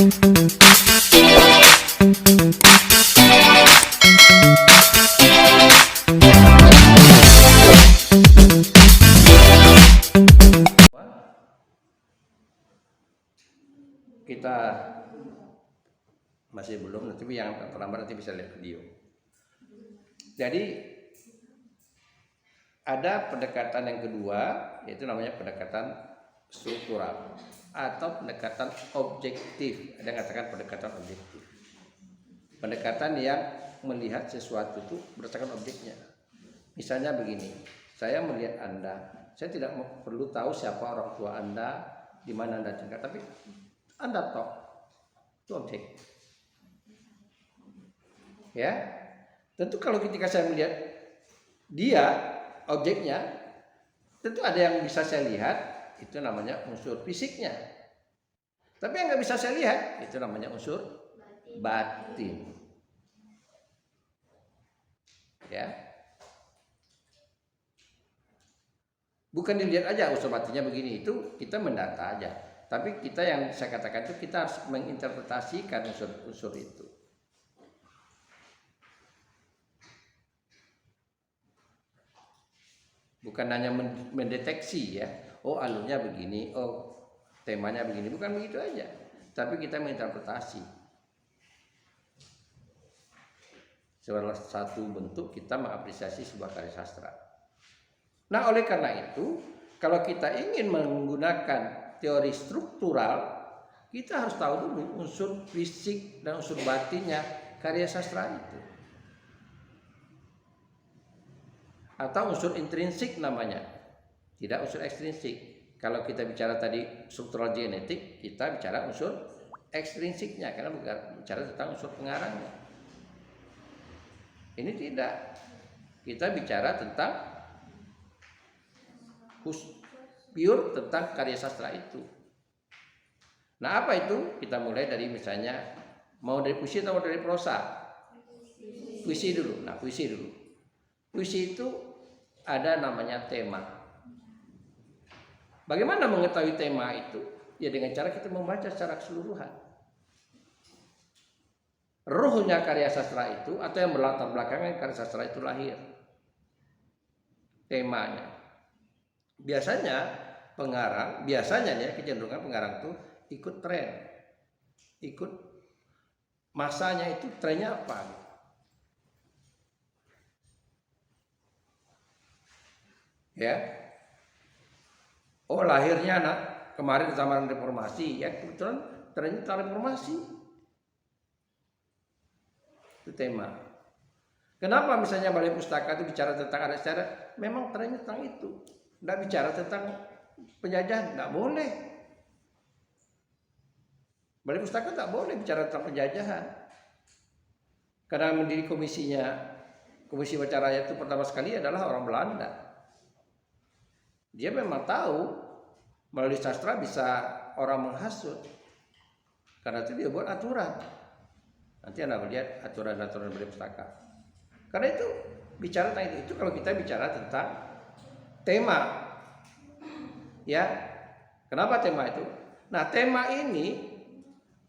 Kita masih belum, nanti yang terlambat nanti bisa lihat video. Jadi ada pendekatan yang kedua, yaitu namanya pendekatan struktural atau pendekatan objektif. Ada yang katakan pendekatan objektif. Pendekatan yang melihat sesuatu itu berdasarkan objeknya. Misalnya begini, saya melihat Anda, saya tidak perlu tahu siapa orang tua Anda, di mana Anda tinggal, tapi Anda tahu itu objek. Ya, tentu kalau ketika saya melihat dia, objeknya, tentu ada yang bisa saya lihat, itu namanya unsur fisiknya. Tapi yang nggak bisa saya lihat, itu namanya unsur batin. Ya, bukan dilihat aja unsur batinnya begini, itu kita mendata aja. Tapi kita yang saya katakan itu kita harus menginterpretasikan unsur-unsur itu. Bukan hanya mendeteksi ya, oh alurnya begini, oh temanya begini, bukan begitu aja. Tapi kita menginterpretasi. Salah satu bentuk kita mengapresiasi sebuah karya sastra. Nah, oleh karena itu, kalau kita ingin menggunakan teori struktural, kita harus tahu dulu unsur fisik dan unsur batinnya karya sastra itu. Atau unsur intrinsik namanya, tidak unsur ekstrinsik. Kalau kita bicara tadi struktural genetik, kita bicara unsur ekstrinsiknya, karena bicara tentang unsur pengarangnya. Ini tidak, kita bicara tentang pure tentang karya sastra itu. Nah, apa itu? Kita mulai dari misalnya, mau dari puisi atau dari prosa? Puisi dulu. Nah, puisi dulu. Puisi itu ada namanya tema. Bagaimana mengetahui tema itu? Ya dengan cara kita membaca secara keseluruhan. Ruhnya karya sastra itu, atau yang berlatar belakangnya karya sastra itu lahir. Temanya. Biasanya pengarang, kecenderungan pengarang itu ikut tren. Ikut masanya itu, trennya apa? Ya, oh lahirnya kemarin zaman reformasi, ya kebetulan trennya reformasi, itu tema. Kenapa misalnya Balai Pustaka itu bicara tentang adat istiadat? Memang trennya tentang itu, tidak bicara tentang penjajahan, tidak boleh. Balai Pustaka tidak boleh bicara tentang penjajahan, karena mendiri komisi Baca Rakyat itu pertama sekali adalah orang Belanda. Dia memang tahu melalui sastra bisa orang menghasut. Karena itu dia buat aturan. Nanti Anda melihat aturan-aturan Balai Pustaka. Karena itu bicara tentang itu kalau kita bicara tentang tema. Ya. Kenapa tema itu? Nah, tema ini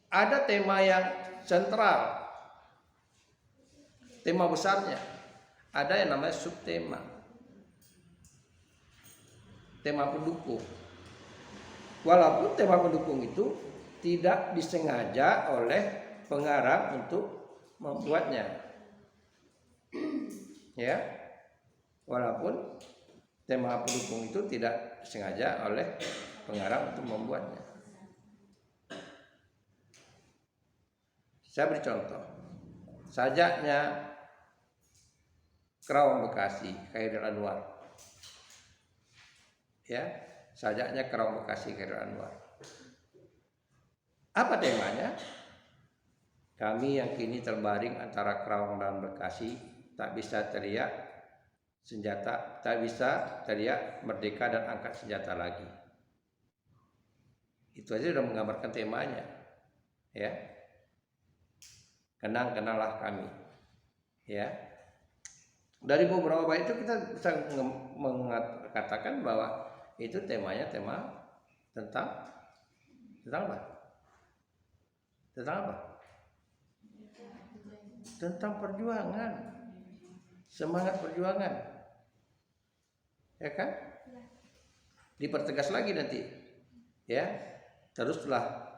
ada tema yang sentral. Tema besarnya. Ada yang namanya subtema. Tema pendukung. Walaupun tema pendukung itu tidak disengaja oleh pengarang untuk membuatnya. Ya. Walaupun tema pendukung itu tidak disengaja oleh pengarang untuk membuatnya. Saya beri contoh. Sajaknya Kerawang Bekasi, Khairil Anwar. Ya, sajaknya Kerawang Bekasi, Khairil Anwar. Apa temanya? Kami yang kini terbaring antara Kerawang dan Bekasi, tak bisa teriak senjata, tak bisa teriak merdeka dan angkat senjata lagi. Itu aja sudah menggambarkan temanya. Ya. Kenang-kenanglah kami. Ya. Dari beberapa bait itu kita bisa mengatakan bahwa itu temanya tema tentang apa? Tentang apa? Tentang perjuangan. Semangat perjuangan. Ya kan? Dipertegas lagi nanti. Ya. Teruslah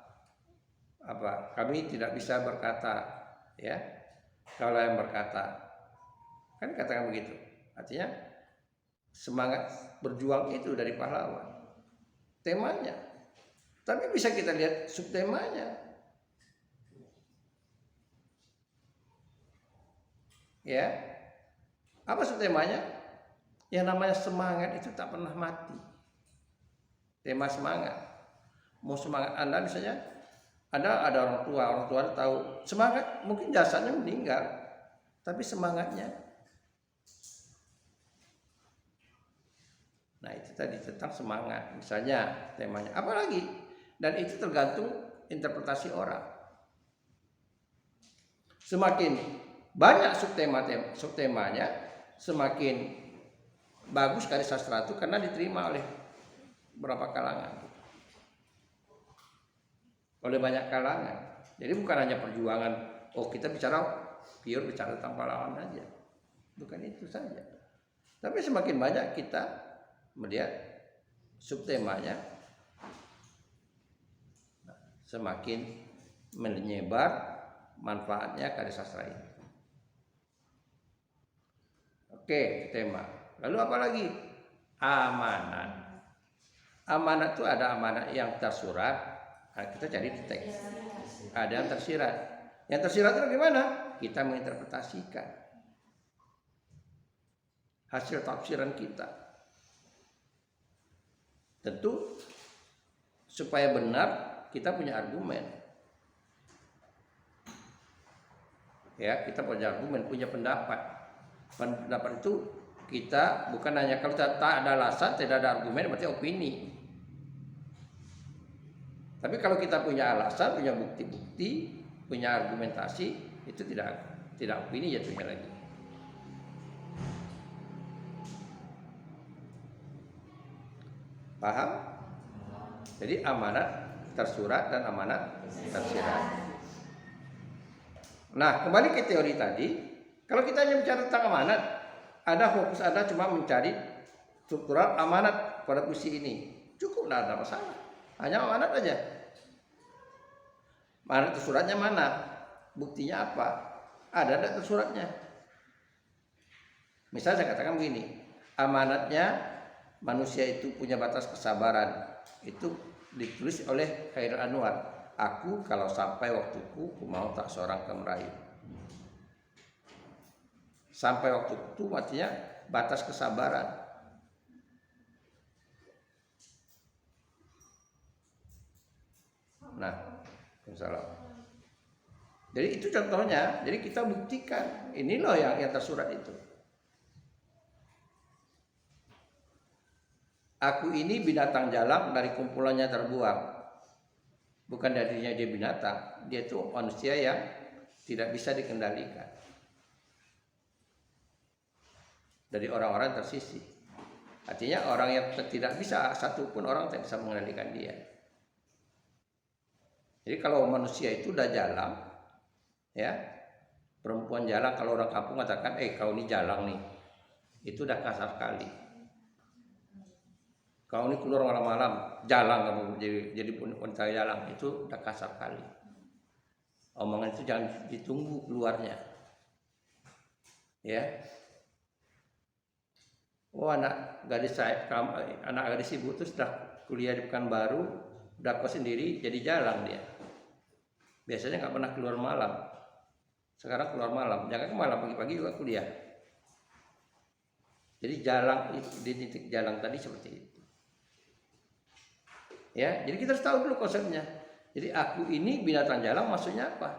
kami tidak bisa berkata, ya. Kalau yang berkata, kan katakan begitu. Artinya semangat berjuang itu dari pahlawan. Temanya. Tapi bisa kita lihat subtemanya. Ya. Apa subtemanya? Yang namanya semangat itu tak pernah mati. Tema semangat. Mau semangat Anda misalnya, ada orang tua tahu semangat, mungkin jasadnya meninggal, tapi semangatnya. Nah itu tadi tentang semangat, misalnya temanya. Apalagi, dan itu tergantung interpretasi orang. Semakin banyak subtemanya, semakin bagus karya sastra itu karena diterima oleh beberapa kalangan, oleh banyak kalangan. Jadi bukan hanya perjuangan, kita bicara tentang pahlawan aja, bukan itu saja. Tapi semakin banyak kita melihat subtemanya, semakin menyebar manfaatnya karya sastra ini. Oke, tema. Lalu apa lagi? Amanat. Amanat itu ada amanat yang tersurat. Nah, kita cari di teks. Ada yang tersirat. Yang tersirat itu bagaimana? Kita menginterpretasikan hasil tafsiran kita. Tentu supaya benar kita punya argumen. Ya, kita punya argumen, punya pendapat. Pendapat itu kita bukan hanya kalau tak ada alasan, tidak ada argumen, berarti opini. Tapi kalau kita punya alasan, punya bukti-bukti, punya argumentasi, itu tidak opini jatuhnya lagi. Paham? Jadi amanat tersurat dan amanat tersirat. Nah, kembali ke teori tadi, kalau kita hanya bicara tentang amanat, ada fokus Anda cuma mencari struktural amanat pada puisi ini. Cukup, tidak ada masalah. Hanya amanat aja. Amanat tersuratnya mana? Buktinya apa? Ada tidak tersuratnya? Misalnya saya katakan begini, amanatnya manusia itu punya batas kesabaran. Itu ditulis oleh Khairul Anwar. Aku kalau sampai waktuku, ku mau tak seorang kemerayu. Sampai waktu itu artinya batas kesabaran. Nah, salam. Jadi itu contohnya. Jadi kita buktikan. Ini loh yang tersurat itu. Aku ini binatang jalang dari kumpulannya terbuang. Bukan darinya dia binatang, dia itu manusia yang tidak bisa dikendalikan. Dari orang-orang tersisih. Artinya orang yang tidak bisa, satupun orang tidak bisa mengendalikan dia. Jadi kalau manusia itu udah jalang, ya, perempuan jalang, kalau orang kampung katakan, kau ini jalang nih, itu udah kasar kali. Kau ini keluar malam-malam, jalang kamu jadi wanita jalang, itu udah kasar kali. Omongan itu jangan ditunggu keluarnya. Ya. Anak gadis ibu itu sudah kuliah di Pekanbaru, udah kos sendiri, jadi jalang dia. Biasanya nggak pernah keluar malam. Sekarang keluar malam, jangan ke malam, pagi-pagi juga kuliah. Jadi jalang, di titik jalang tadi seperti itu. Ya, jadi kita harus tahu dulu konsepnya. Jadi aku ini binatang jalang maksudnya apa?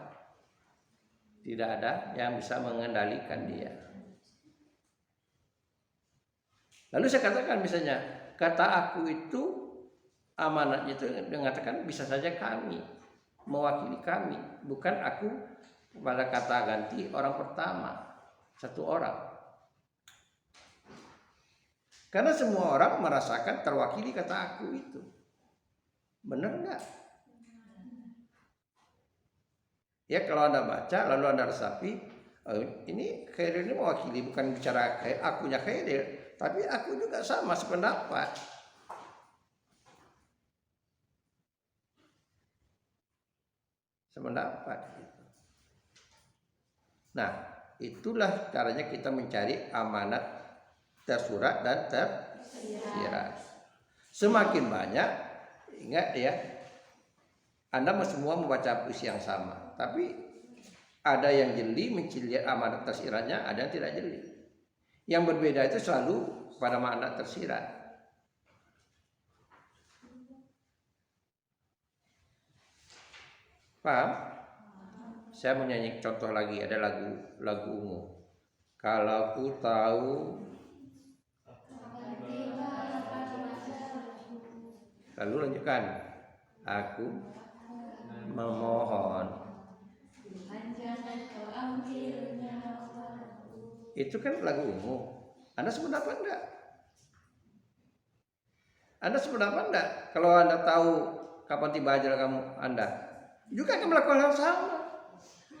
Tidak ada yang bisa mengendalikan dia. Lalu saya katakan misalnya, kata aku itu amanatnya itu mengatakan bisa saja kami, mewakili kami, bukan aku pada kata ganti orang pertama, satu orang. Karena semua orang merasakan terwakili kata aku itu. Benar enggak? Ya kalau Anda baca lalu Anda resapi, oh, ini Khairil ini mewakili bukan bicara akunya Khairil, tapi aku juga sama sependapat. Sependapat. Nah, itulah caranya kita mencari amanat tersurat dan tersirat. Semakin banyak, ingat ya, Anda semua membaca puisi yang sama, tapi ada yang jeli mencari amanat tersiratnya, ada yang tidak jeli. Yang berbeda itu selalu pada makna tersirat. Paham? Saya mau nyanyi contoh lagi, ada lagu Ungu. Kalau ku tahu lalu lanjutkan. Aku memohon. Itu kan lagu Ungu. Anda sependapat enggak? Anda sependapat enggak? Kalau Anda tahu kapan tiba ajal kamu Anda juga akan melakukan hal sama.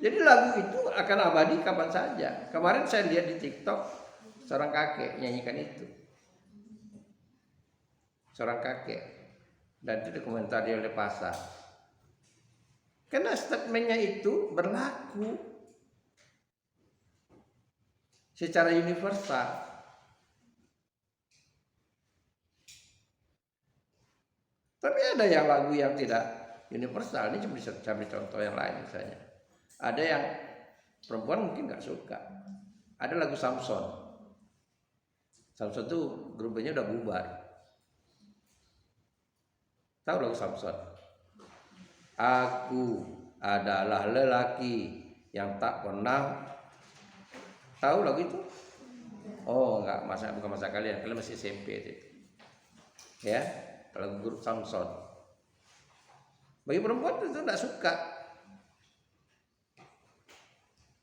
Jadi lagu itu akan abadi kapan saja. Kemarin saya lihat di TikTok seorang kakek nyanyikan itu. Seorang kakek. Dan itu dikomentari oleh pasar. Karena statementnya itu berlaku secara universal. Tapi ada yang lagu yang tidak universal. Ini cuma bisa ambil contoh yang lain misalnya. Ada yang perempuan mungkin nggak suka. Ada lagu Samson. Samson tuh grupnya udah bubar. Tahu lagu Samson? Aku adalah lelaki yang tak pernah. Tahu lagu itu? Oh enggak, bukan masa kalian masih SMP itu. Ya, lagu grup Samson. Bagi perempuan itu enggak suka.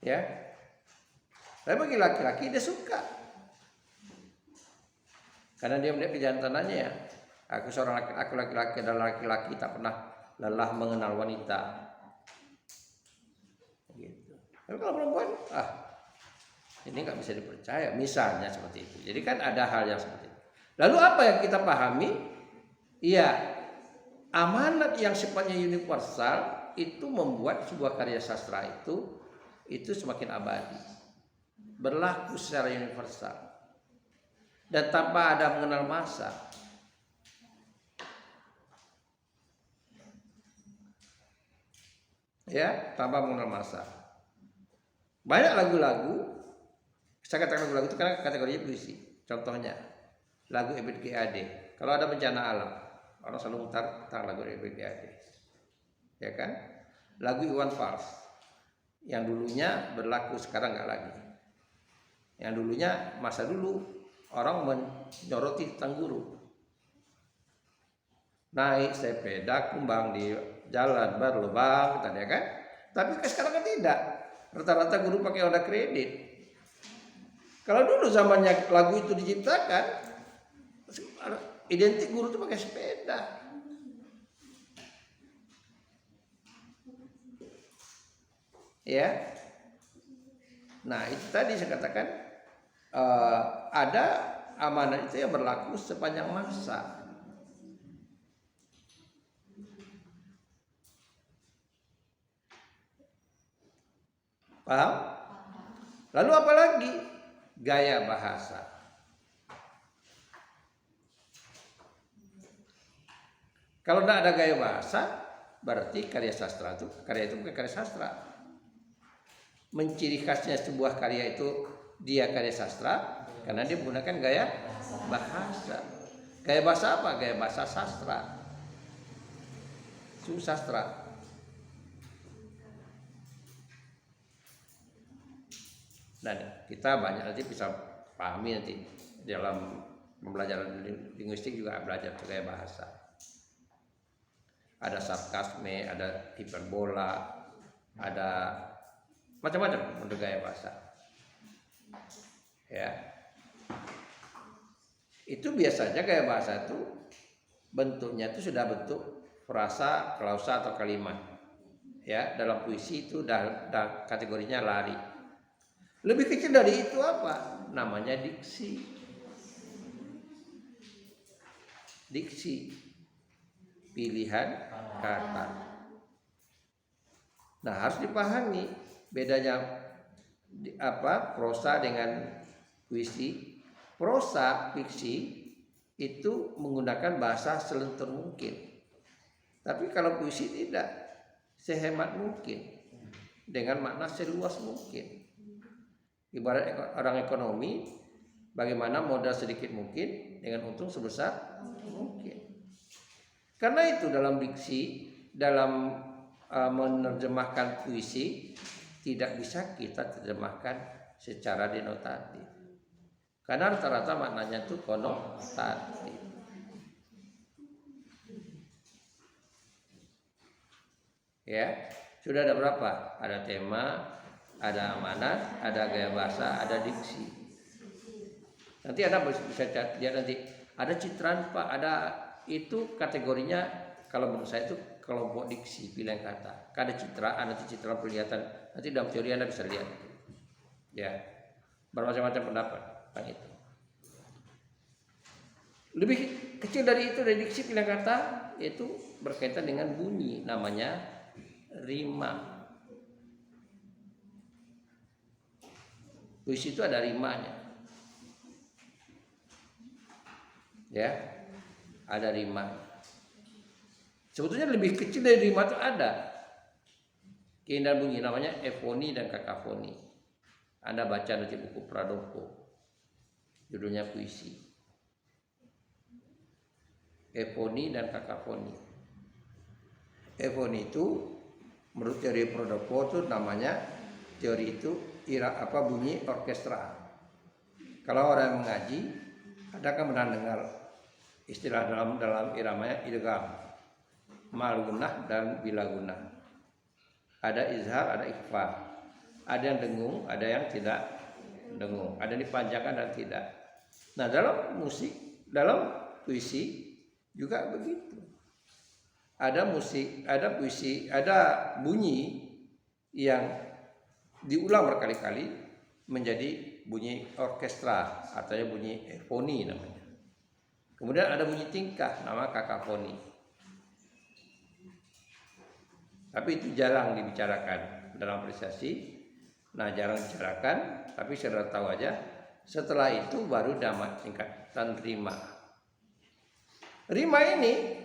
Ya. Tapi bagi laki-laki dia suka. Karena dia melihat kejantanannya ya. Aku seorang laki-laki dan laki-laki tak pernah lelah mengenal wanita. Gitu. Tapi kalau perempuan, ini nggak bisa dipercaya. Misalnya seperti itu. Jadi kan ada hal yang seperti itu. Lalu apa yang kita pahami? Iya, amanat yang sifatnya universal itu membuat sebuah karya sastra itu semakin abadi, berlaku secara universal dan tanpa ada mengenal masa. Ya, tanpa mengenal masa. Banyak lagu-lagu, saya katakan lagu-lagu itu karena kategorinya puisi. Contohnya lagu Ebit GAD. Kalau ada bencana alam, orang selalu mutar tentang lagu Ebit GAD. Ya kan? Lagu Iwan Fals yang dulunya berlaku sekarang nggak lagi. Yang dulunya masa dulu orang menyoroti tentang guru. Naik sepeda kumbang di jalan berlubang, tadi kan? Tapi sekarang kan tidak. Rata-rata guru pakai Honda kredit. Kalau dulu zamannya lagu itu diciptakan, identik guru itu pakai sepeda. Ya. Nah, itu tadi saya katakan ada amanat itu yang berlaku sepanjang masa. Paham? Lalu apa lagi? Gaya bahasa. Kalau tidak ada gaya bahasa, berarti karya itu bukan karya sastra. Menciri khasnya sebuah karya itu dia karya sastra karena dia menggunakan gaya bahasa. Gaya bahasa apa? Gaya bahasa sastra. Susastra. Dan kita banyak nanti bisa pahami nanti dalam pembelajaran linguistik juga belajar gaya bahasa. Ada sarkasme, ada hiperbola, ada macam-macam untuk gaya bahasa. Ya. Itu biasanya gaya bahasa itu bentuknya itu sudah bentuk frasa, klausa atau kalimat. Ya, dalam puisi itu dah kategorinya lari. Lebih kecil dari itu apa? Namanya diksi. Diksi, pilihan kata. Nah, harus dipahami bedanya prosa dengan puisi. Prosa fiksi itu menggunakan bahasa selentur mungkin. Tapi kalau puisi tidak, sehemat mungkin dengan makna seluas mungkin. Ibarat orang ekonomi, bagaimana modal sedikit mungkin dengan untung sebesar mungkin. Karena itu dalam diksi, dalam menerjemahkan puisi tidak bisa kita terjemahkan secara denotatif. Karena rata-rata maknanya itu konotatif. Ya, sudah ada berapa? Ada tema, ada amanat, ada gaya bahasa, ada diksi. Nanti Anda bisa lihat nanti ada citraan Pak, ada itu kategorinya kalau menurut saya itu kelompok diksi pilihan kata. Ada citraan, nanti citraan kelihatan. Nanti dalam teori Anda bisa lihat. Ya, bermacam-macam pendapat tentang itu. Lebih kecil dari itu dari diksi pilihan kata itu berkaitan dengan bunyi, namanya rima. Puisi itu ada rimanya. Ya, ada rima. Sebetulnya lebih kecil dari rima itu ada keindahan bunyi, namanya efoni dan kakafoni. Anda baca nanti buku Pradoko, judulnya puisi. Efoni dan kakafoni. Efoni itu menurut teori Pradoko itu namanya teori itu bunyi orkestra. Kalau orang mengaji, ada kan pernah dengar istilah dalam iramanya idgham, malgunah dan bilagunah. Ada izhar, ada ikhfa. Ada yang dengung, ada yang tidak dengung. Ada yang dipanjangkan dan tidak. Nah, dalam musik, dalam puisi juga begitu. Ada musik, ada puisi, ada bunyi yang diulang berkali-kali menjadi bunyi orkestra atau bunyi efoni namanya. Kemudian ada bunyi tingkah, nama kakafoni. Tapi itu jarang dibicarakan dalam apresiasi. Nah, jarang dibicarakan, tapi saya tahu aja. Setelah itu baru damat tingkatan rima. Rima ini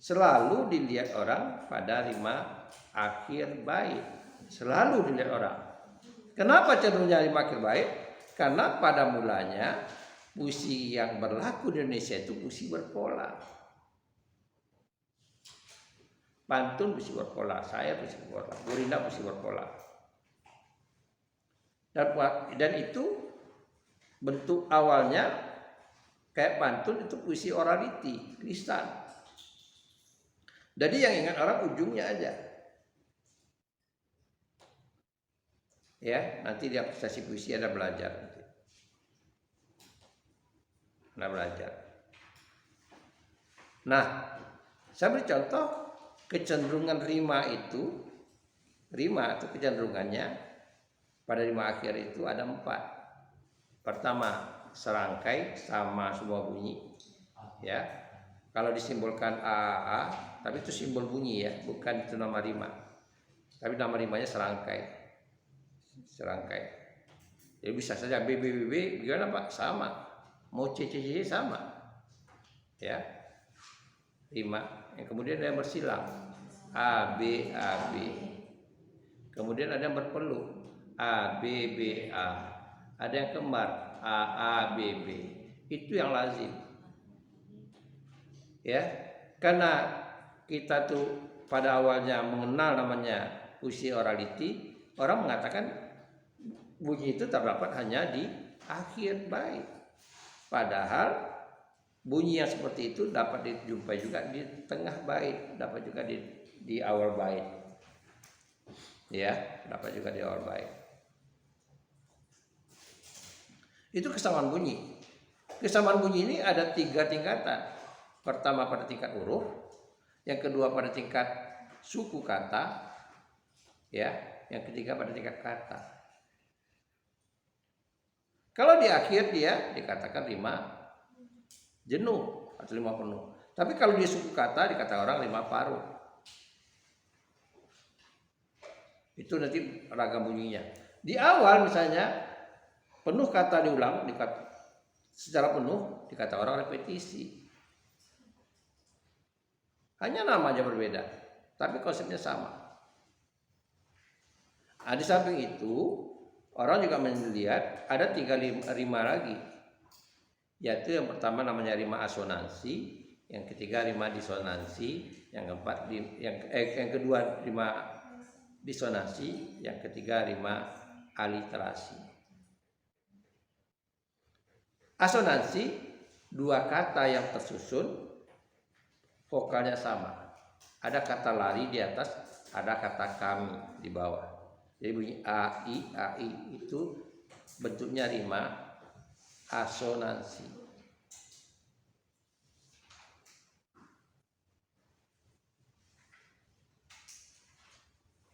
selalu dilihat orang pada rima akhir bait. Selalu dilihat orang. Kenapa cenderungnya rima akhir bait? Karena pada mulanya puisi yang berlaku di Indonesia itu puisi berpola. Pantun puisi berpola, saya puisi berpola, Gurinda puisi berpola. Dan itu bentuk awalnya kayak pantun itu puisi orality, lisan. Jadi yang ingat orang ujungnya aja. Ya, nanti di apresiasi puisi ada belajar. Nah, belajar. Nah, saya beri contoh kecenderungan rima itu. Rima atau kecenderungannya pada rima akhir itu ada 4. Pertama, serangkai sama semua bunyi. Ya, kalau disimbolkan a, tapi itu simbol bunyi ya, bukan itu nama rima. Tapi nama rimanya serangkai. Serangkai. Jadi bisa saja b gimana Pak? Sama. Mau c sama. Ya. Rima. Yang kemudian ada yang bersilang. A B. Kemudian ada yang berpeluh. A B. Ada yang kembar. A B. Itu yang lazim. Ya. Karena kita tuh pada awalnya mengenal namanya puisi orality, orang mengatakan bunyi itu terdapat hanya di akhir bait. Padahal bunyi yang seperti itu dapat dijumpai juga di tengah bait, dapat juga di awal bait. Ya, dapat juga di awal bait. Itu kesamaan bunyi. Kesamaan bunyi ini ada 3 tingkatan. Pertama pada tingkat huruf, yang kedua pada tingkat suku kata, Ya, yang ketiga pada tingkat kata. Kalau di akhir dia dikatakan rima jenuh atau rima penuh. Tapi kalau dia suku kata dikatakan orang rima paruh. Itu nanti ragam bunyinya. Di awal misalnya penuh kata diulang secara penuh dikata orang repetisi. Hanya namanya berbeda, tapi konsepnya sama. Nah, di samping itu orang juga melihat ada 3 rima lagi, yaitu yang pertama namanya rima asonansi, yang ketiga rima disonansi, yang keempat yang kedua rima disonansi, yang ketiga rima aliterasi. Asonansi, 2 kata yang tersusun vokalnya sama. Ada kata lari di atas, ada kata kami di bawah. Jadi bunyi ai itu bentuknya rima asonansi.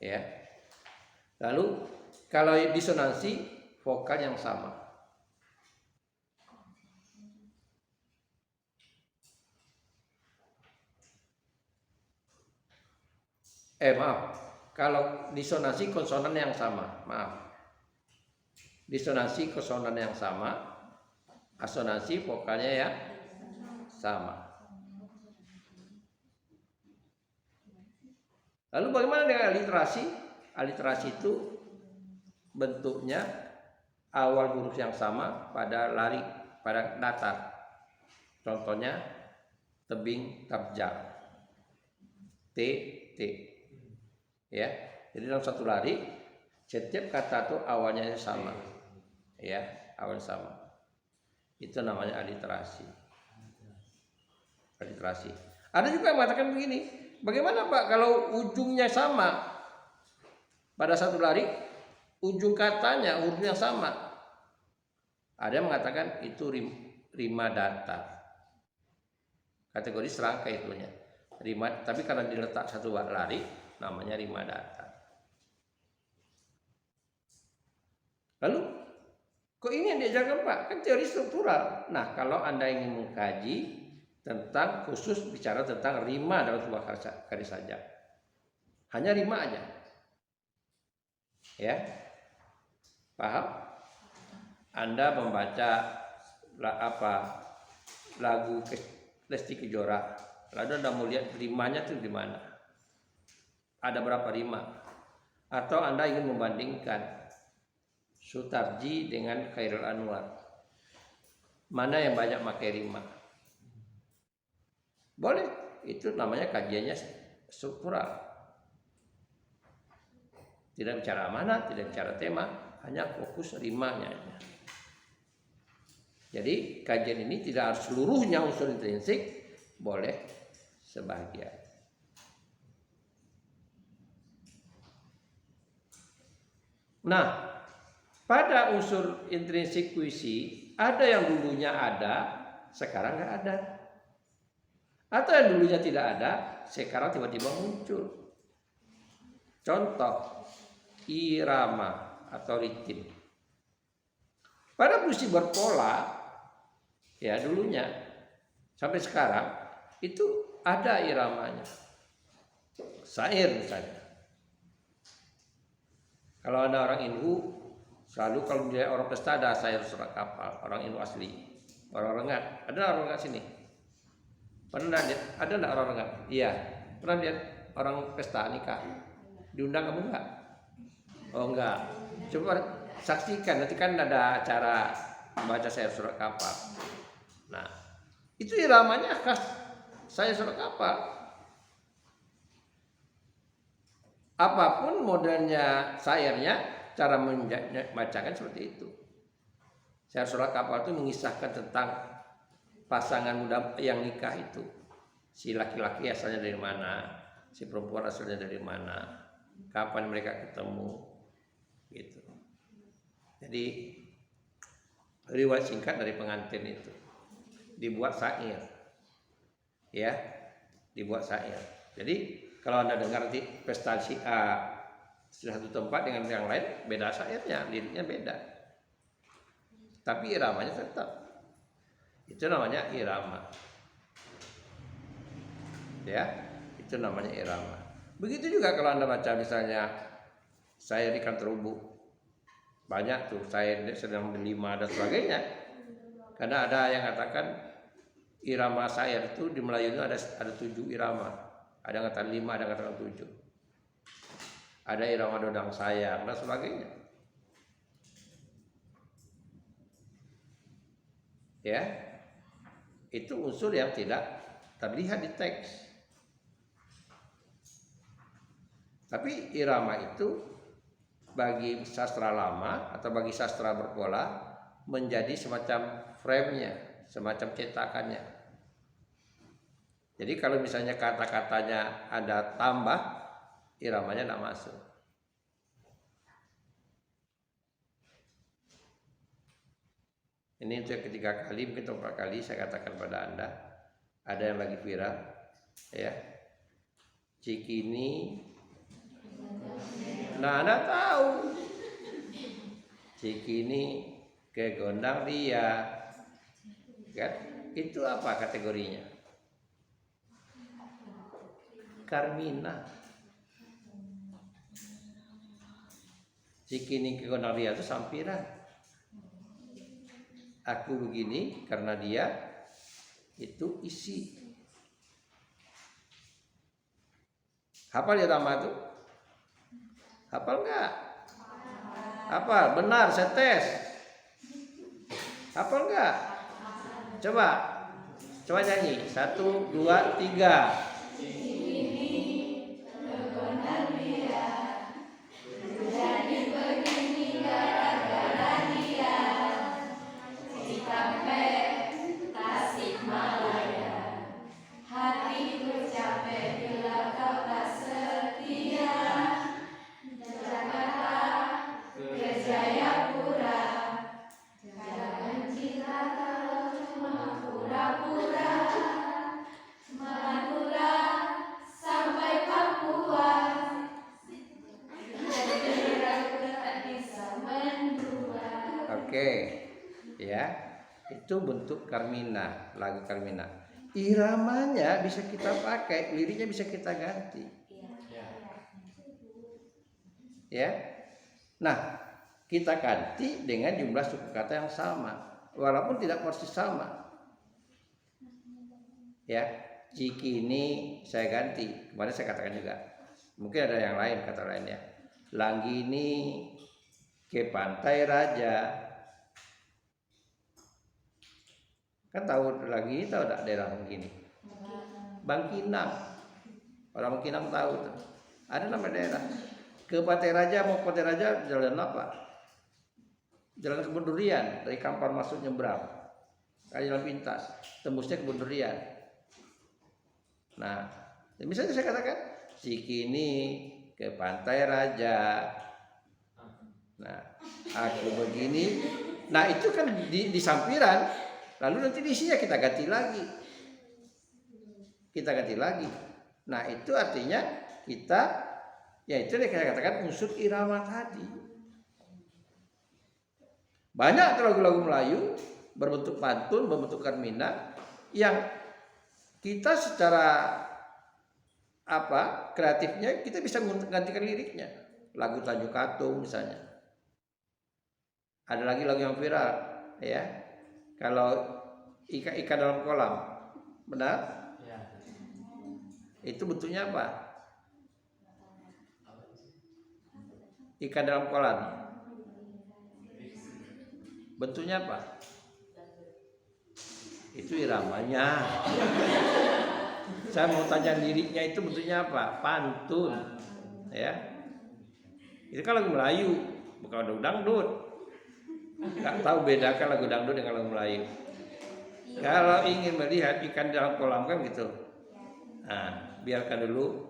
Ya. Lalu kalau disonansi vokal yang sama. Maaf, kalau disonansi konsonan yang sama, maaf. Disonansi konsonan yang sama, asonansi vokalnya ya sama. Lalu bagaimana dengan aliterasi? Aliterasi itu bentuknya awal huruf yang sama pada lari, pada datar. Contohnya tebing tabjar, T. Ya, jadi dalam satu lari setiap kata itu awalnya sama, ya, awal sama. Itu namanya aliterasi. Aliterasi. Ada juga yang mengatakan begini, bagaimana Pak kalau ujungnya sama pada satu lari, ujung katanya hurufnya sama? Ada yang mengatakan itu rima datar. Kategori serangkai itunya. Rima, tapi karena diletak satu lari namanya rima datar. Lalu kok ini yang diajarkan Pak? Kan teori struktural. Nah, kalau Anda ingin mengkaji tentang khusus bicara tentang rima dalam sebuah karya saja, hanya rima aja. Ya. Paham? Anda membaca lagu Lesti Kejora, lalu Anda mau lihat rimanya itu di mana? Ada berapa rima? Atau Anda ingin membandingkan Sutarji dengan Khairul Anwar, mana yang banyak pakai rima? Boleh, itu namanya kajiannya struktural. Tidak bicara mana, tidak bicara tema, hanya fokus rimanya. Jadi kajian ini tidak harus seluruhnya unsur intrinsik, boleh sebagian. Nah, pada unsur intrinsik puisi ada yang dulunya ada, sekarang nggak ada. Atau yang dulunya tidak ada, sekarang tiba-tiba muncul. Contoh, irama atau ritm. Pada puisi berpola, ya dulunya sampai sekarang itu ada iramanya. Syair misalnya. Kalau ada orang Inhu, selalu kalau dia orang pesta ada syair surat kapal, orang Inhu asli. Orang Rengat, ada orang Rengat sini? Pernah lihat? Ada enggak orang Rengat? Iya. Pernah lihat orang pesta nikah? Diundang kamu enggak? Oh enggak. Coba saksikan, nanti kan ada acara membaca syair surat kapal. Nah, itu iramanya khas syair surat kapal. Apapun modelnya syairnya, cara membacakan seperti itu. Syair surat kapal itu mengisahkan tentang pasangan muda yang nikah itu. Si laki-laki asalnya dari mana, si perempuan asalnya dari mana, kapan mereka ketemu, gitu. Jadi riwayat singkat dari pengantin itu dibuat syair, ya, dibuat syair. Jadi kalau Anda dengar di pesta si A Sudah satu tempat dengan yang lain beda syairnya, liriknya beda. Tapi iramanya tetap. Itu namanya irama. Ya, itu namanya irama. Begitu juga kalau Anda baca misalnya syair ikan terumbu. Banyak tuh syair sedang delima dan sebagainya. Karena ada yang katakan irama syair itu di Melayu itu ada 7 irama. Ada yang katakan 5, ada yang katakan 7. Ada irama dodang sayang dan sebagainya. Ya, itu unsur yang tidak terlihat di teks. Tapi irama itu bagi sastra lama atau bagi sastra berpola menjadi semacam frame-nya, semacam cetakannya. Jadi kalau misalnya kata-katanya ada tambah, iramanya tidak masuk. Ini untuk yang ketiga kali, mungkin 4 kali saya katakan pada Anda. Ada yang lagi viral, ya. Cikini. Nah, Anda tahu. Cikini ke gondang dia. Kan? Itu apa kategorinya? Carmina. Cikini ke gondang dia itu sampiran. Aku begini karena dia itu isi. Hafal ya irama itu? Hafal enggak? Hafal, benar, saya tes. Hafal enggak? Coba nyanyi. 1, 2, 3. Oke, ya, itu bentuk Carmina, lagu Carmina. Iramanya bisa kita pakai, liriknya bisa kita ganti. Ya, nah kita ganti dengan jumlah suku kata yang sama, walaupun tidak persis sama. Ya, cikini saya ganti, kemarin saya katakan juga. Mungkin ada yang lain kata lainnya. Langgini ke pantai Raja. Kan tahu lagi, tahu tak daerah begini? Bangkinang. Orang Bangkinang tahu tuh. Ada nama daerah. Ke Pantai Raja, mau Pantai Raja jalan apa? Jalan Kebun Durian, dari Kampar masuk nyebrang. Jalan pintas, tembusnya Kebun Durian. Nah, misalnya saya katakan Cikini ke Pantai Raja. Nah, aku begini. Nah, itu kan di sampiran. Lalu nanti isinya kita ganti lagi. Nah, itu artinya kita, ya itu yang saya katakan unsur irama tadi. Banyak lagu-lagu Melayu berbentuk pantun, berbentuk Carmina yang kita secara kreatifnya kita bisa menggantikan liriknya. Lagu Tanjung Katung misalnya. Ada lagi lagu yang viral, ya. Kalau ikan dalam kolam, benar? Ya. Itu bentuknya apa? Ikan dalam kolam. Bentuknya apa? Itu iramanya. Saya mau tanya liriknya itu bentuknya apa? Pantun, ya. Itu kan lagu Melayu, bukan lagu dangdut. Nggak tahu bedakan lagu dangdut dengan lagu Melayu. Kalau ingin melihat ikan dalam kolam kan gitu. Nah, biarkan dulu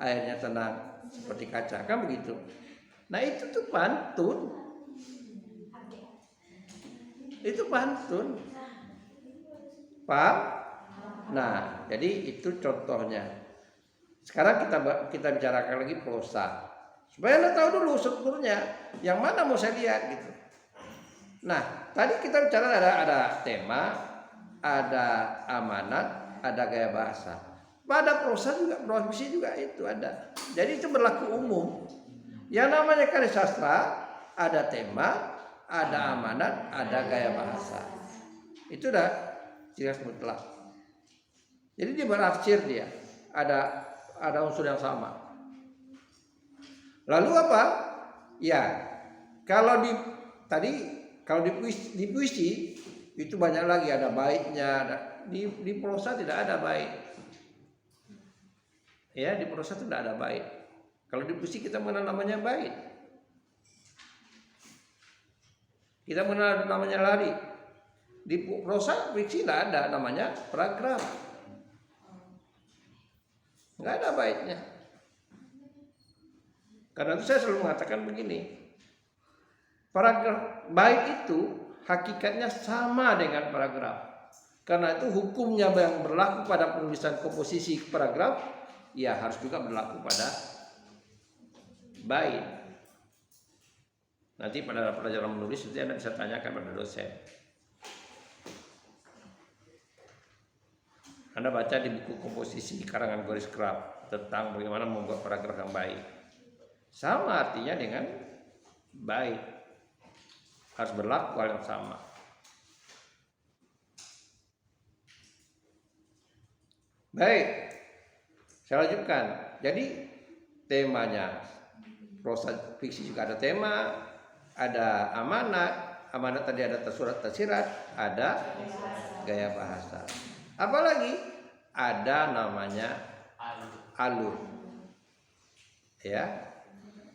airnya tenang seperti kaca, kan begitu. Nah, itu tuh pantun. Itu pantun. Paham? Nah, jadi itu contohnya. Sekarang kita bicarakan lagi prosa. Supaya Anda tahu dulu strukturnya, yang mana mau saya lihat gitu. Nah, tadi kita bicara ada tema, ada amanat, ada gaya bahasa. Pada prosa juga, profesi juga itu ada. Jadi itu berlaku umum. Yang namanya karya sastra, ada tema, ada amanat, ada gaya bahasa. Itu udah jelas mutlak. Jadi dia berafsir dia, ada unsur yang sama. Lalu apa? Ya, kalau di puisi itu banyak lagi, ada baitnya, di prosa tidak ada bait. Ya, di prosa tidak ada bait. Kalau di puisi kita mengenal namanya bait. Kita mengenal namanya lari. Di prosa fiksi tidak ada namanya paragraf. Nggak ada baitnya. Karena itu saya selalu mengatakan begini. Paragraf bait itu hakikatnya sama dengan paragraf. Karena itu hukumnya yang berlaku pada penulisan komposisi paragraf, ya harus juga berlaku pada bait. Nanti pada pelajaran menulis itu Anda bisa tanyakan pada dosen. Anda baca di buku komposisi karangan Goris Krab tentang bagaimana membuat paragraf yang baik. Sama artinya dengan baik. Harus berlaku hal yang sama. Baik, saya lanjutkan. Jadi temanya, prosa fiksi juga ada tema, ada amanat tadi ada tersurat tersirat, ada gaya bahasa. Apalagi ada namanya alur. Ya,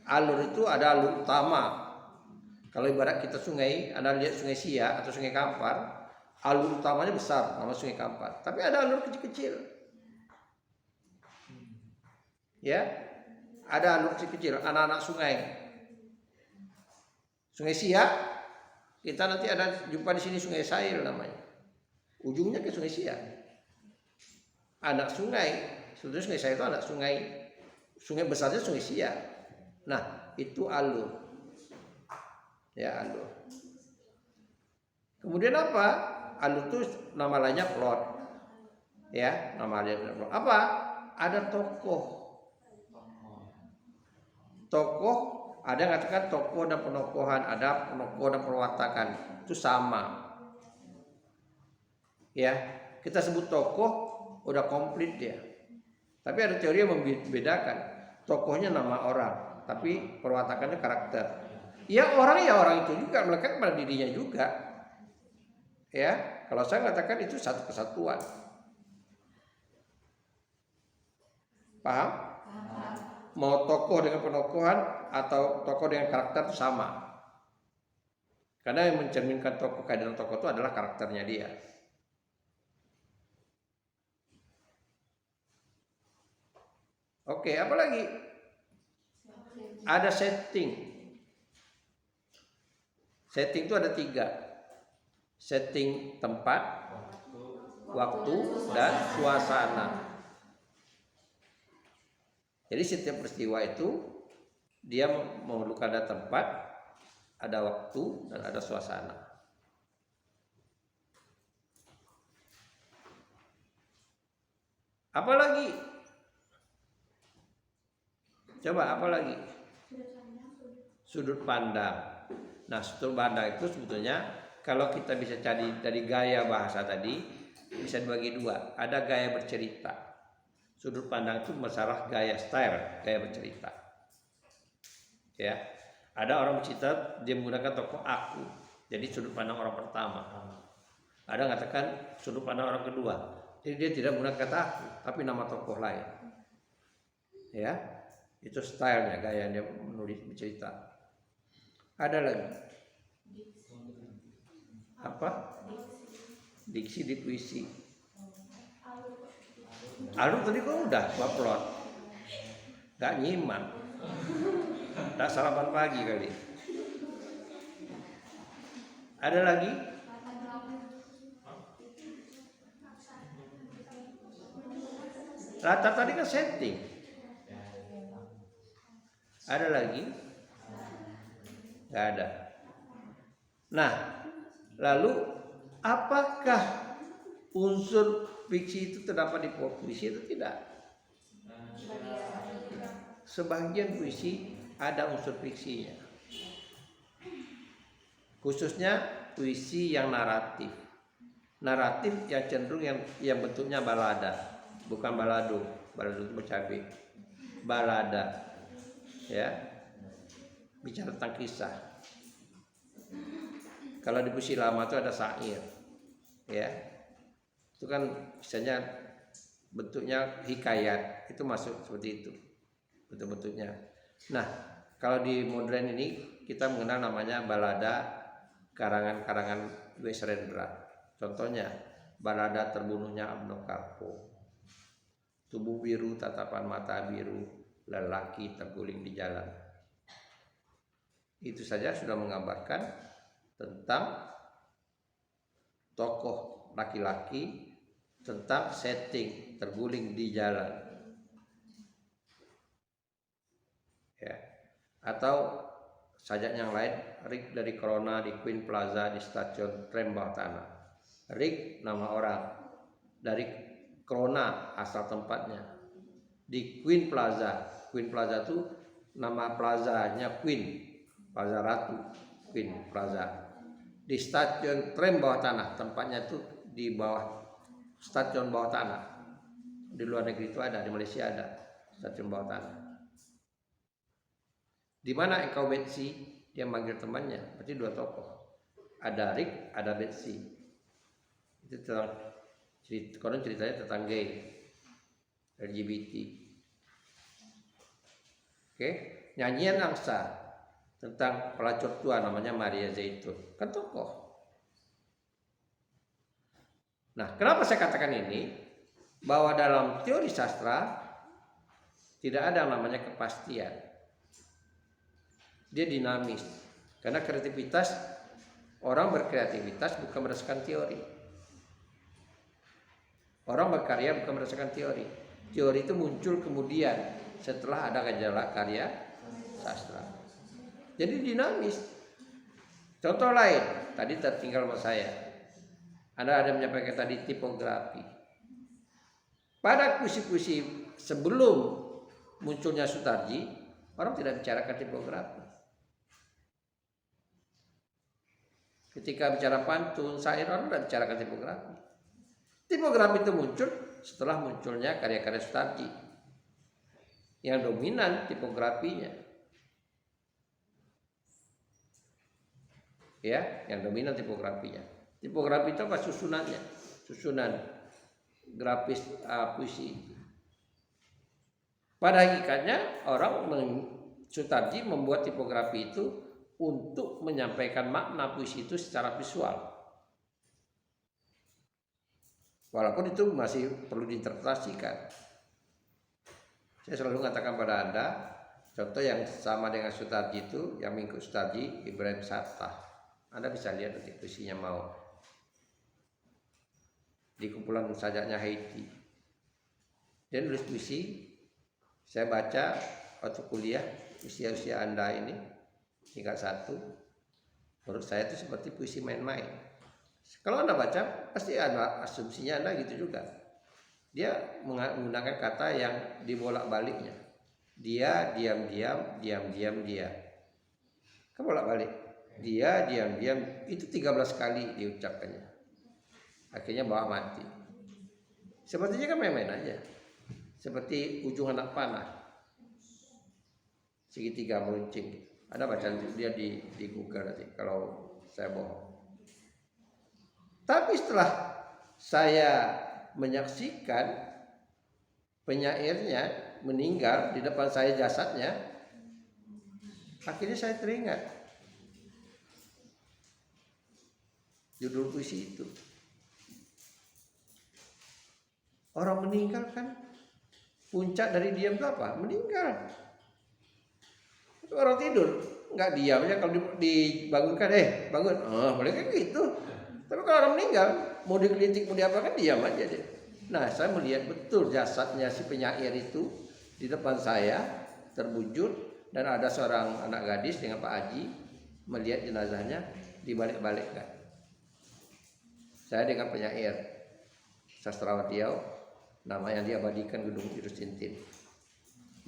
alur itu ada alur utama. Kalau ibarat kita sungai, Anda lihat sungai Siak atau sungai Kampar, alur utamanya besar, nama sungai Kampar. Tapi ada alur kecil-kecil. Ya, ada alur kecil-kecil, anak-anak sungai. Sungai Siak, kita nanti ada jumpa di sini Sungai Sail namanya. Ujungnya ke Sungai Siak. Anak sungai, sebetulnya Sungai Sail itu anak sungai. Sungai besarnya Sungai Siak. Nah, itu alur. Ya, alur. Kemudian apa? Alur itu nama lainnya plot. Ya, nama lainnya plot. Apa? Ada tokoh. Tokoh, ada yang katakan tokoh dan penokohan, ada penokoh dan perwatakan. Itu sama. Ya, kita sebut tokoh udah komplit dia. Tapi ada teori yang membedakan. Tokohnya nama orang, tapi perwatakannya karakter. Ya orang itu juga melekat pada dirinya juga. Ya, kalau saya katakan itu satu kesatuan. Paham? Mau tokoh dengan penokohan atau tokoh dengan karakter itu sama. Karena yang mencerminkan tokoh, kehadiran tokoh itu adalah karakternya dia. Oke, apa lagi? Ada setting. Setting itu ada 3. Setting tempat, waktu, dan suasana. Jadi setiap peristiwa itu dia memerlukan ada tempat, ada waktu, dan ada suasana. Apalagi? Coba apalagi? Sudut pandang. Nah, sudut pandang itu sebetulnya kalau kita bisa cari dari gaya bahasa tadi bisa dibagi 2. Ada gaya bercerita. Sudut pandang itu masalah gaya style, gaya bercerita. Ya, ada orang bercerita dia menggunakan tokoh aku. Jadi sudut pandang orang pertama. Ada yang katakan sudut pandang orang kedua. Jadi dia tidak menggunakan kata aku, tapi nama tokoh lain. Ya, itu stylenya, gaya dia menulis bercerita. Ada lagi apa? Diksi di puisi. Alur tadi kok udah plot. Gak nyimak. Tak sarapan pagi kali. Ada lagi? Rata tadi kan setting. Ada lagi? Nggak ada. Nah, lalu apakah unsur fiksi itu terdapat di puisi atau tidak? Sebagian puisi ada unsur fiksinya, khususnya puisi yang naratif. Naratif yang cenderung yang bentuknya balada, bukan balado. Balado itu bercabai. Balada, ya, bicara tentang kisah. Kalau di puisi lama itu ada syair, ya, itu kan misalnya bentuknya hikayat, itu masuk seperti itu bentuk-bentuknya. Nah, kalau di modern ini kita mengenal namanya balada karangan-karangan W.S. Rendra. Contohnya balada terbunuhnya Abno Karpo, tubuh biru tatapan mata biru, lelaki terguling di jalan. Itu saja sudah menggambarkan tentang tokoh laki-laki, tentang setting terguling di jalan, ya. Atau sajak yang lain, Rick dari Corona di Queen Plaza di stasiun tram bawah tanah. Rick nama orang, dari Corona asal tempatnya, di Queen Plaza. Queen Plaza itu nama plazanya Queen, Plaza Ratu, Queen Plaza. Di stasiun tram bawah tanah, tempatnya itu di bawah stasiun bawah tanah. Di luar negeri itu ada, di Malaysia ada stasiun bawah tanah. Di mana engkau Betsy? Dia manggil temannya, berarti dua tokoh. Ada Rick, ada Betsy. Itu tentang konon ceritanya tentang gay, LGBT. Oke, nyanyian angsa tentang pelacur tua namanya Maria Zaitun, kan tokoh. Nah, kenapa saya katakan ini? Bahwa dalam teori sastra tidak ada namanya kepastian. Dia dinamis. Karena kreativitas, orang berkreativitas bukan berdasarkan teori. Orang berkarya bukan berdasarkan teori. Teori itu muncul kemudian setelah ada gejala karya sastra. Jadi dinamis. Contoh lain, tadi tertinggal sama saya. Ada menyampaikan tadi tipografi. Pada puisi-puisi sebelum munculnya Sutarji, orang tidak bicarakan tipografi. Ketika bicara pantun, syair, orang tidak bicarakan tipografi. Tipografi itu muncul setelah munculnya karya-karya Sutarji. Yang dominan tipografinya. Ya, yang dominan tipografinya. Tipografi itu apa? Susunannya. Susunan grafis puisi. Pada hakikatnya orang Sutarji membuat tipografi itu untuk menyampaikan makna puisi itu secara visual. Walaupun itu masih perlu diinterpretasikan. Saya selalu mengatakan pada Anda, contoh yang sama dengan Sutarji itu, yang mengikut Sutarji, Ibrahim Sattah. Anda bisa lihat nanti puisinya mau. Di kumpulan sajaknya Haiti. Dia nulis puisi, saya baca waktu kuliah, usia-usia Anda ini, tingkat 1, menurut saya itu seperti puisi main-main. Kalau Anda baca, pasti ada asumsinya Anda gitu juga. Dia menggunakan kata yang dibolak-baliknya. Dia, diam-diam, diam-diam, dia. Kan bolak-balik. Dia, diam-diam, itu 13 kali diucapkannya. Akhirnya bawah mati. Sepertinya kan main-main aja. Seperti ujung anak panah. Segitiga meruncing. Anda baca dia di Google nanti kalau saya bohong. Tapi setelah saya menyaksikan penyairnya meninggal di depan saya jasadnya, akhirnya saya teringat judul puisi itu. Orang meninggal kan puncak dari diam itu apa? Meninggal. Itu orang tidur nggak diam aja, kalau dibangunkan bangun, boleh kan gitu. Tapi kalau orang meninggal mau dikritik mau diapakan diam aja deh. Nah, saya melihat betul jasadnya si penyair itu di depan saya terbujur, dan ada seorang anak gadis dengan Pak Haji melihat jenazahnya dibalik-balikkan. Saya dengan penyair sastrawan Riau, namanya diabadikan Gedung Idrus Tintin,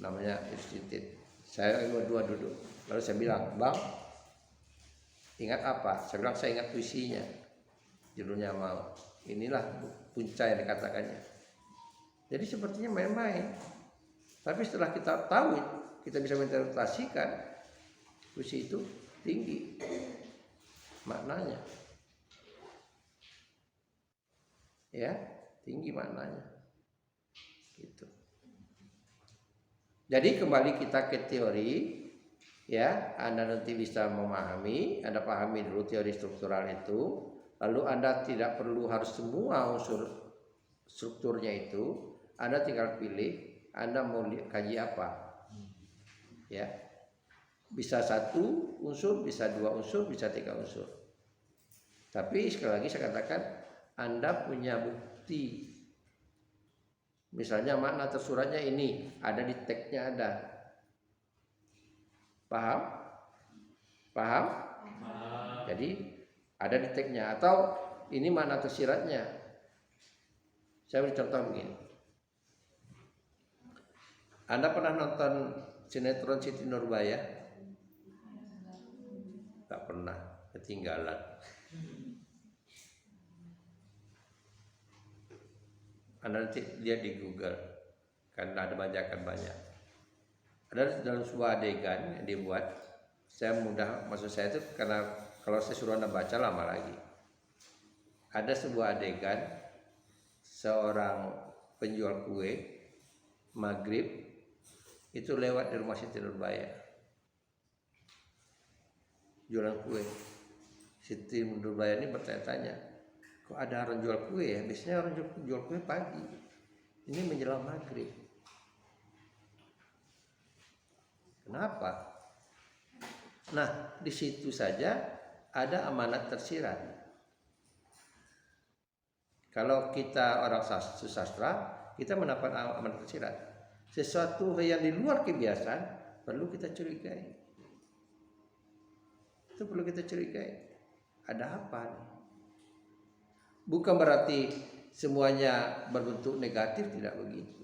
namanya Idrus Tintin. Saya berdua duduk, lalu saya bilang, "Bang, ingat apa?" Saya bilang, "Saya ingat puisinya, judulnya Mau. Inilah punca yang dikatakannya." Jadi sepertinya main-main. Tapi setelah kita tahu, kita bisa menginterpretasikan, puisi itu tinggi maknanya. Ya, tinggi maknanya. Gitu. Jadi kembali kita ke teori, ya, Anda nanti bisa memahami, Anda pahami dulu teori struktural itu, lalu Anda tidak perlu harus semua unsur strukturnya itu, Anda tinggal pilih Anda mau kaji apa. Ya. Bisa 1 unsur, bisa 2 unsur, bisa 3 unsur. Tapi sekali lagi saya katakan, Anda punya bukti. Misalnya makna tersuratnya ini, ada di teksnya ada. Paham? Paham? Jadi ada di teksnya, atau ini makna tersiratnya. Saya beri contoh begini. Anda pernah nonton sinetron Siti Nurbaya? Tak pernah, ketinggalan. Anda nanti lihat di Google, karena ada bajakan banyak. Ada dalam sebuah adegan yang dibuat, saya mudah, maksud saya itu karena kalau saya suruh Anda baca lama lagi. Ada sebuah adegan seorang penjual kue maghrib itu lewat di rumah Siti Nurbaya, jualan kue. Siti Nurbaya ini bertanya-tanya, kok ada orang jual kue ya? Biasanya orang jual kue pagi, ini menjelang maghrib. Kenapa? Nah, di situ saja ada amanat tersirat. Kalau kita orang sastra, kita mendapat amanat tersirat. Sesuatu yang di luar kebiasaan perlu kita curigai. Itu perlu kita curigai. Ada apa nih? Bukan berarti semuanya berbentuk negatif, tidak begitu.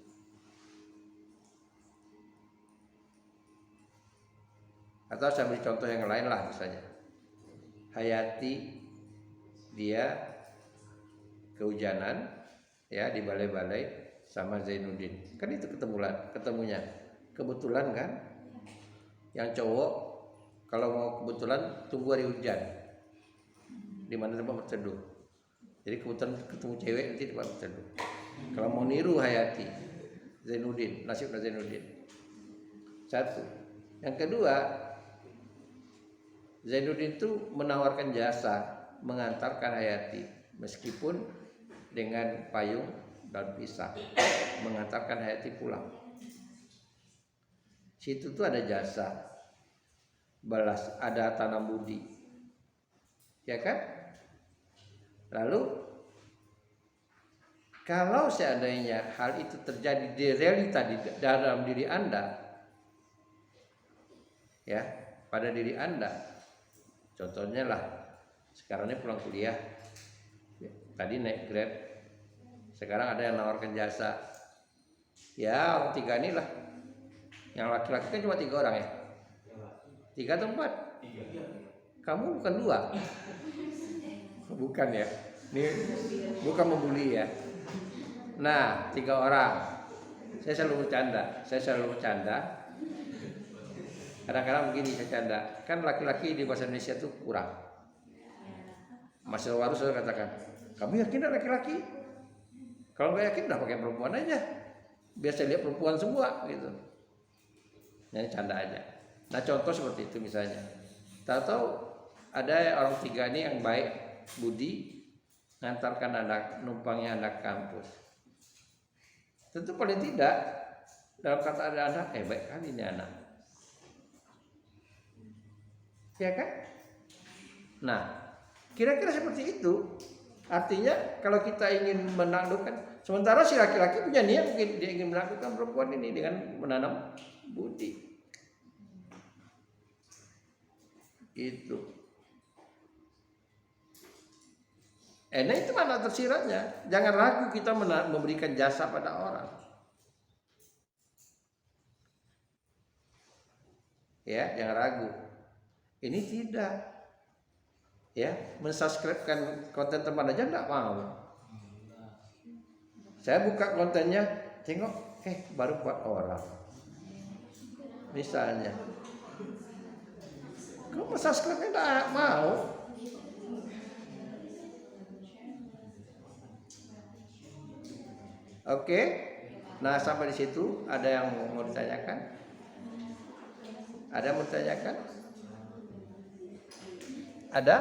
Atau saya beri contoh yang lain lah, misalnya Hayati, dia kehujanan ya di balai-balai sama Zainuddin, kan itu ketemunya kebetulan kan. Yang cowok kalau mau kebetulan tunggu hari hujan di mana tempat berteduh, jadi kebetulan ketemu cewek nanti di tempat berteduh. Kalau mau niru Hayati, Zainuddin, nasibnya Zainuddin. Satu. Yang kedua, Zainuddin itu menawarkan jasa mengantarkan Hayati meskipun dengan payung dan pisah, mengantarkan Hayati pulang. Situ tuh ada jasa balas, ada tanam budi, ya kan? Lalu kalau seandainya hal itu terjadi di realita di dalam diri Anda, ya, pada diri Anda, contohnya lah sekarang ini pulang kuliah, tadi naik Grab, sekarang ada yang nawarkan jasa. Ya, orang 3 inilah. Yang laki-laki kan cuma 3 orang ya? 3 atau 4? 3. Kamu bukan 2? Bukan ya? Ini bukan membuli ya. Nah, 3 orang. Saya selalu bercanda. Kadang-kadang begini saya canda. Kan laki-laki di bahasa Indonesia itu kurang. Mas Waru saya katakan, kamu yakin ada laki-laki? Kalau nggak yakin udah pakai perempuan aja. Biasa lihat perempuan semua gitu. Ini canda aja. Nah, contoh seperti itu misalnya. Tahu ada orang 3 ini yang baik budi ngantarkan numpangnya anak kampus. Tentu paling tidak dalam kata ada anak, baik kali ini anak. Ya kan? Nah, kira-kira seperti itu. Artinya kalau kita ingin menaklukkan, sementara si laki-laki punya niat mungkin dia ingin menaklukkan perempuan ini dengan menanam budi. Itu. Nah itu mana tersiratnya. Jangan ragu kita memberikan jasa pada orang. Ya, jangan ragu. Ini tidak. Ya, mensubscribekan konten teman aja enggak mau. Saya buka kontennya, tengok, baru 4 orang. Misalnya. Kamu mensubscribe enggak mau. Oke. Nah, sampai di situ ada yang mau ditanyakan? Ada yang mau ditanyakan? Ada?